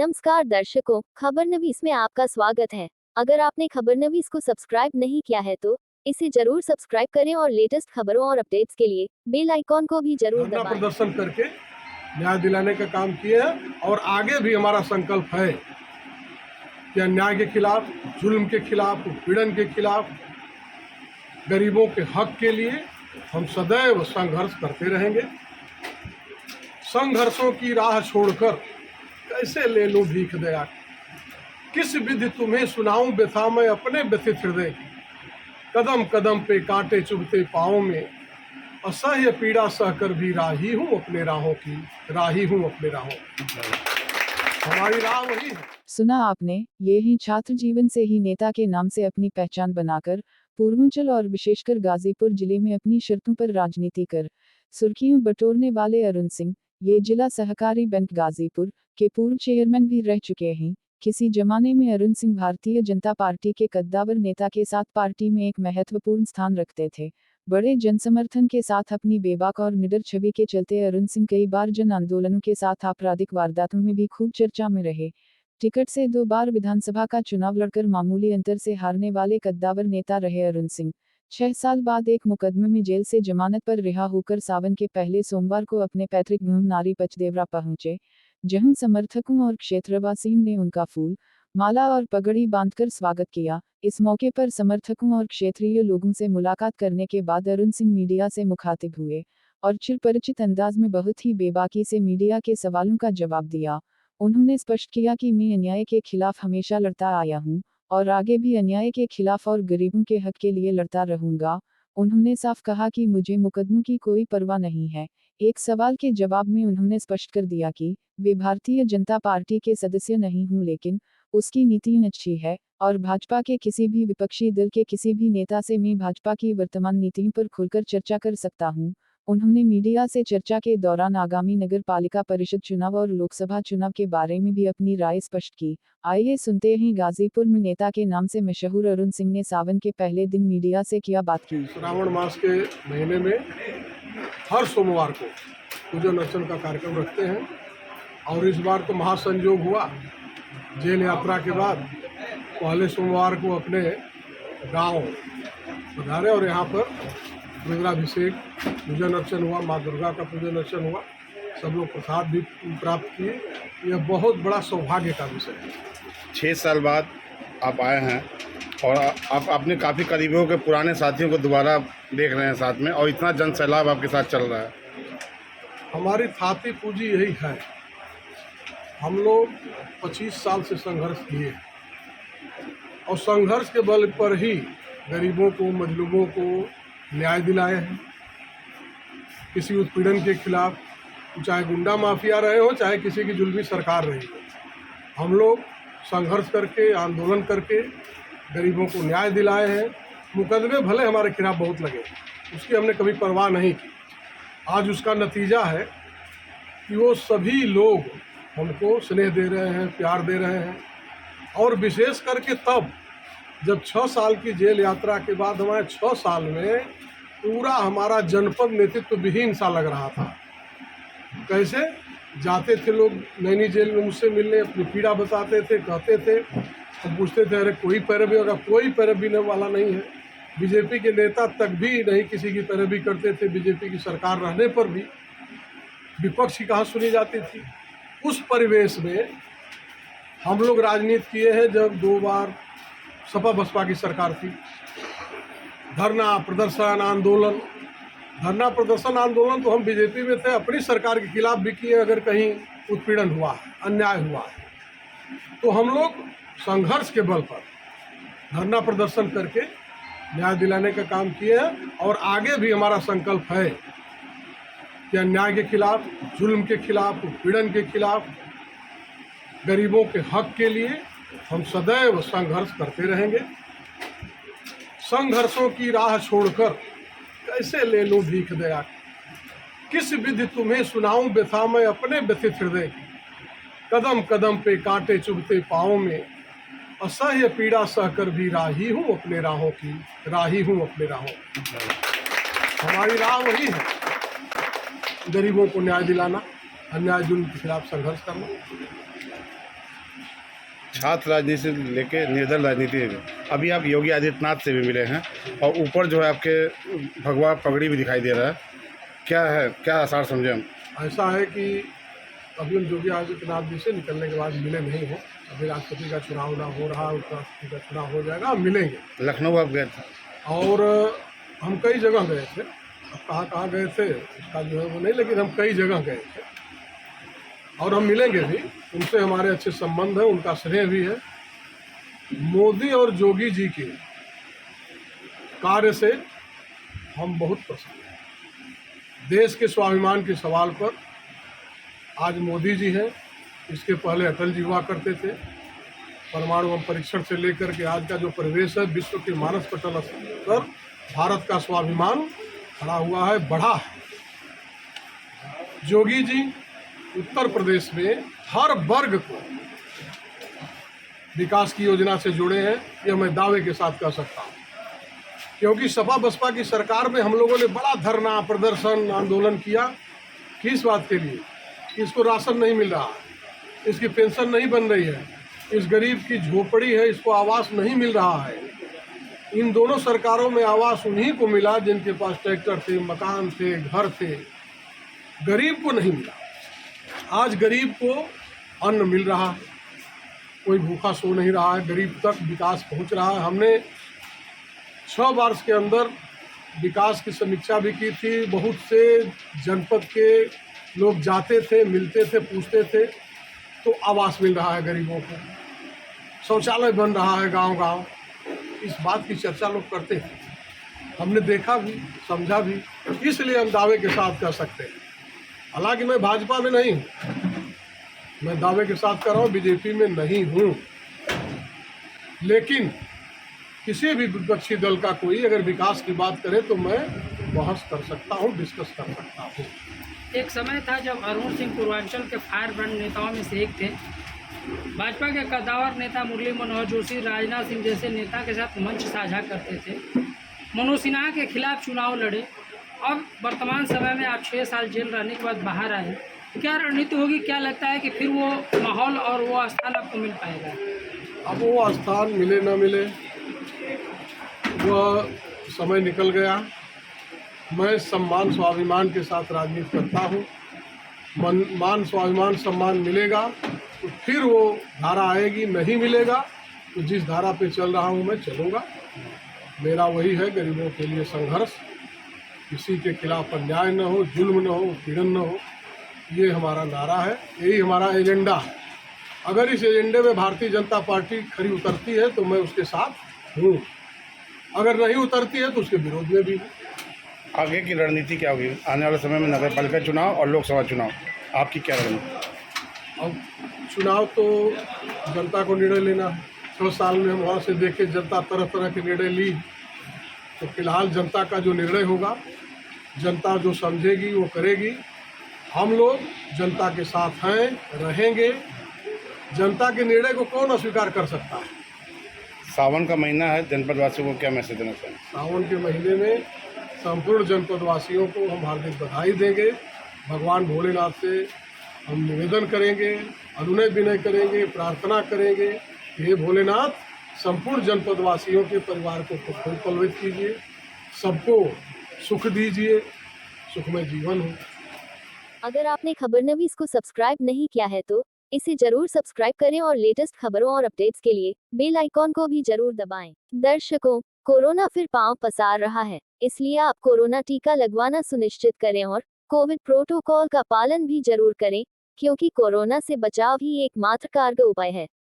नमस्कार दर्शकों, खबरनवीस में आपका स्वागत है। अगर आपने खबरनवीस को सब्सक्राइब नहीं किया है तो इसे जरूर सब्सक्राइब करें और लेटेस्ट खबरों और अपडेट्स के लिए बेल आइकॉन को भी जरूर धरना दबाएं। प्रदर्शन करके न्याय दिलाने का काम किए हैं और आगे भी हमारा संकल्प है कि अन्याय के खिलाफ, जुल्म के खिलाफ, उत्पीड़न के खिलाफ, गरीबों के हक के लिए हम सदैव संघर्ष करते रहेंगे। संघर्षों की राह छोड़कर कैसे ले लूं भीख दया की, किस विधि तुम्हें सुनाऊं व्यथा मैं अपने व्यथित हृदय की। कदम कदम पे कांटे चुभते पाँव में, असह्य पीड़ा सहकर भी राही हूँ अपने राहों की, राही हूँ अपने राहों की। हमारी राह वही है। सुना आपने, ये ही छात्र जीवन से ही नेता के नाम से अपनी पहचान बनाकर पूर्वांचल और विशेषकर गाजीपुर जिले में अपनी शर्तों पर राजनीति कर सुर्खियों बटोरने वाले अरुण सिंह, ये जिला सहकारी बैंक गाजीपुर के पूर्व चेयरमैन भी रह चुके हैं। किसी जमाने में अरुण सिंह भारतीय जनता पार्टी के कद्दावर नेता के साथ पार्टी में एक महत्वपूर्ण स्थान रखते थे। बड़े जनसमर्थन के साथ अपनी बेबाक और निडर छवि के चलते अरुण सिंह कई बार जन आंदोलनों के साथ आपराधिक वारदातों में भी खूब चर्चा में रहे। टिकट से 2 बार विधानसभा का चुनाव लड़कर मामूली अंतर से हारने वाले कद्दावर नेता रहे अरुण सिंह 6 साल बाद एक मुकदमे में जेल से जमानत पर रिहा होकर सावन के पहले सोमवार को अपने पैतृक भूमि नारी पचदेवरा पहुंचे, जहां समर्थकों और क्षेत्रवासियों ने उनका फूल, माला और पगड़ी बांधकर स्वागत किया। इस मौके पर समर्थकों और क्षेत्रीय लोगों से मुलाकात करने के बाद अरुण सिंह मीडिया से मुखातिब हुए और चिरपरिचित अंदाज में बहुत ही बेबाकी से मीडिया के सवालों का जवाब दिया। उन्होंने स्पष्ट किया कि मैं अन्याय के खिलाफ हमेशा लड़ता आया हूं और आगे भी अन्याय के खिलाफ और गरीबों के हक के लिए लड़ता रहूंगा। उन्होंने साफ कहा कि मुझे मुकदमों की कोई परवाह नहीं है। एक सवाल के जवाब में उन्होंने स्पष्ट कर दिया कि वे भारतीय जनता पार्टी के सदस्य नहीं हूं, लेकिन उसकी नीतियां अच्छी है और भाजपा के किसी भी विपक्षी दल के किसी भी नेता से मैं भाजपा की वर्तमान नीतियों पर खुलकर चर्चा कर सकता हूं। उन्होंने मीडिया से चर्चा के दौरान आगामी नगर पालिका परिषद चुनाव और लोकसभा चुनाव के बारे में भी अपनी राय स्पष्ट की। आइए सुनते हैं गाजीपुर में नेता के नाम से मशहूर अरुण सिंह ने सावन के पहले दिन मीडिया से क्या बात की। श्रावण मास के महीने में हर सोमवार को पूजन अर्चन का कार्यक्रम रखते हैं और इस बार तो महासंयोग हुआ। जेल यात्रा के बाद पहले सोमवार को अपने गांव पधारे और यहाँ पर रुद्राभिषेक पूजन अर्चन हुआ, माँ दुर्गा का पूजन अर्चन हुआ, सब लोग प्रसाद भी प्राप्त किए। यह बहुत बड़ा सौभाग्य का विषय है। 6 साल बाद आप आए हैं और आप अपने काफ़ी करीबियों के पुराने साथियों को दोबारा देख रहे हैं साथ में, और इतना जन सैलाब आपके साथ चल रहा है। हमारी थाती पूंजी यही है। हम लोग 25 साल से संघर्ष किए और संघर्ष के बल पर ही गरीबों को, मजलूमों को न्याय दिलाए हैं। किसी उत्पीड़न के खिलाफ, चाहे गुंडा माफिया रहे हो, चाहे किसी की जुल्मी सरकार रही हो, हम लोग संघर्ष करके, आंदोलन करके गरीबों को न्याय दिलाए हैं। मुकदमे भले हमारे खिलाफ बहुत लगे, उसकी हमने कभी परवाह नहीं की। आज उसका नतीजा है कि वो सभी लोग हमको स्नेह दे रहे हैं, प्यार दे रहे हैं। और विशेष करके तब जब 6 साल की जेल यात्रा के बाद हमारे 6 साल में पूरा हमारा जनपद नेतृत्व विहीन सा लग रहा था। कैसे जाते थे लोग नैनी जेल में मुझसे मिलने, अपनी पीड़ा बताते थे, कहते थे, हम पूछते थे अरे कोई पैरवी होगा? कोई पैरवी वाला नहीं है। बीजेपी के नेता तक भी नहीं किसी की पैरवी करते थे। बीजेपी की सरकार रहने पर भी विपक्ष की कहाँ सुनी जाती थी। उस परिवेश में हम लोग राजनीति किए हैं। जब 2 बार सपा बसपा की सरकार थी, धरना प्रदर्शन आंदोलन तो हम बीजेपी में थे, अपनी सरकार के खिलाफ भी किए। अगर कहीं उत्पीड़न हुआ है, अन्याय हुआ है, तो हम लोग संघर्ष के बल पर धरना प्रदर्शन करके न्याय दिलाने का काम किए हैं और आगे भी हमारा संकल्प है कि अन्याय के खिलाफ, जुल्म के खिलाफ, उत्पीड़न के खिलाफ, गरीबों के हक के लिए हम सदैव संघर्ष करते रहेंगे। संघर्षों की राह छोड़कर कैसे ले लूं भीख दया की, किस विधि तुम्हें सुनाऊं व्यथा मैं अपने व्यथित हृदय की। कदम कदम पे कांटे चुभते पाँव में, असह्य पीड़ा सहकर भी राही हूँ अपने राहों की, राही हूँ अपने राहों की। हमारी राह वही है, गरीबों को न्याय दिलाना, अन्याय जुल्म के खिलाफ संघर्ष करना। छात्र राजनीति से लेके निर्दल राजनीति में भी। अभी आप योगी आदित्यनाथ से भी मिले हैं और ऊपर जो है आपके भगवा पगड़ी भी दिखाई दे रहा है, क्या आसार समझे हम? ऐसा है कि अभी हम योगी आदित्यनाथ जी से निकलने के बाद मिले नहीं हैं। अभी राष्ट्रपति का चुनाव ना हो रहा, उपराष्ट्रपति का चुनाव हो जाएगा, हम मिलेंगे। लखनऊ आप गए थे? और हम कई जगह गए थे, अब कहाँ गए थे उसका जो है वो नहीं, लेकिन हम कई जगह गए थे और हम मिलेंगे भी। उनसे हमारे अच्छे संबंध हैं, उनका स्नेह भी है। मोदी और योगी जी के कार्य से हम बहुत प्रसन्न हैं। देश के स्वाभिमान के सवाल पर आज मोदी जी हैं, इसके पहले अटल जी हुआ करते थे। परमाणु बम परीक्षण से लेकर के आज का जो परिवेश है, विश्व के मानस पटल पर भारत का स्वाभिमान खड़ा हुआ है, बढ़ा है। योगी जी उत्तर प्रदेश में हर वर्ग को विकास की योजना से जुड़े हैं, यह मैं दावे के साथ कह सकता हूँ। क्योंकि सपा बसपा की सरकार में हम लोगों ने बड़ा धरना, प्रदर्शन, आंदोलन किया। किस बात के लिए? इसको राशन नहीं मिल रहा है, इसकी पेंशन नहीं बन रही है, इस गरीब की झोपड़ी है, इसको आवास नहीं मिल रहा है। इन दोनों सरकारों में आवास उन्हीं को मिला जिनके पास ट्रैक्टर थे, मकान थे, घर थे। गरीब को नहीं मिला। आज गरीब को अन्न मिल रहा है, कोई भूखा सो नहीं रहा है, गरीब तक विकास पहुंच रहा है। हमने 6 वर्ष के अंदर विकास की समीक्षा भी की थी। बहुत से जनपद के लोग जाते थे, मिलते थे, पूछते थे, तो आवास मिल रहा है गरीबों को, शौचालय बन रहा है गांव-गांव। इस बात की चर्चा लोग करते हैं, हमने देखा भी, समझा भी, इसलिए हम दावे के साथ कह सकते हैं। हालांकि मैं भाजपा में नहीं हूँ, मैं दावे के साथ कर रहा हूँ बीजेपी में नहीं हूँ, लेकिन किसी भी विपक्षी दल का कोई अगर विकास की बात करे तो मैं बहस कर सकता हूँ, डिस्कस कर सकता हूँ। एक समय था जब अरुण सिंह पूर्वांचल के फायर ब्रांड नेताओं में से एक थे। भाजपा के कद्दावर नेता मुरली मनोहर जोशी राजनाथ सिंह जैसे नेता के साथ मंच साझा करते थे। मनोज सिन्हा के खिलाफ चुनाव लड़े। अब वर्तमान समय में आप 6 साल जेल रहने के बाद बाहर आए, क्या रणनीति होगी? क्या लगता है कि फिर वो माहौल और वो स्थान आपको मिल पाएगा? अब वो स्थान मिले न मिले, वह समय निकल गया। मैं सम्मान स्वाभिमान के साथ राजनीति करता हूँ। मान स्वाभिमान सम्मान मिलेगा तो फिर वो धारा आएगी, नहीं मिलेगा तो जिस धारा पे चल रहा हूँ मैं चलूँगा। मेरा वही है, गरीबों के लिए संघर्ष, किसी के खिलाफ अन्याय न हो, जुल्म न हो, पीड़न न हो, ये हमारा नारा है, यही हमारा एजेंडा है। अगर इस एजेंडे में भारतीय जनता पार्टी खरी उतरती है तो मैं उसके साथ हूँ, अगर नहीं उतरती है तो उसके विरोध में भी हूँ। आगे की रणनीति क्या होगी? आने वाले समय में नगर पालिका चुनाव और लोकसभा चुनाव, आपकी क्या रणनीति? अब चुनाव तो जनता को निर्णय लेना है। 6 साल में हम वहाँ से देखे जनता तरह तरह के निर्णय ली, तो फिलहाल जनता का जो निर्णय होगा, जनता जो समझेगी वो करेगी। हम लोग जनता के साथ हैं, रहेंगे। जनता के निर्णय को कौन अस्वीकार कर सकता है? सावन का महीना है, जनपद वासियों को क्या मैसेज देना चाहिए? सावन के महीने में संपूर्ण जनपद वासियों को हम हार्दिक बधाई देंगे। भगवान भोलेनाथ से हम निवेदन करेंगे, अनुनय विनय करेंगे, प्रार्थना करेंगे, हे भोलेनाथ संपूर्ण जनपद वासियों के परिवार को फलवित कीजिए, सबको सुख दीजिए, सुखमय जीवन हो। अगर आपने खबरनवीस को सब्सक्राइब नहीं किया है तो इसे जरूर सब्सक्राइब करें और लेटेस्ट खबरों और अपडेट्स के लिए बेल आइकॉन को भी जरूर दबाएं। दर्शकों, कोरोना फिर पांव पसार रहा है, इसलिए आप कोरोना टीका लगवाना सुनिश्चित करें और कोविड प्रोटोकॉल का पालन भी जरूर करें, क्योंकि कोरोना से बचाव ही एकमात्र कारगर उपाय है।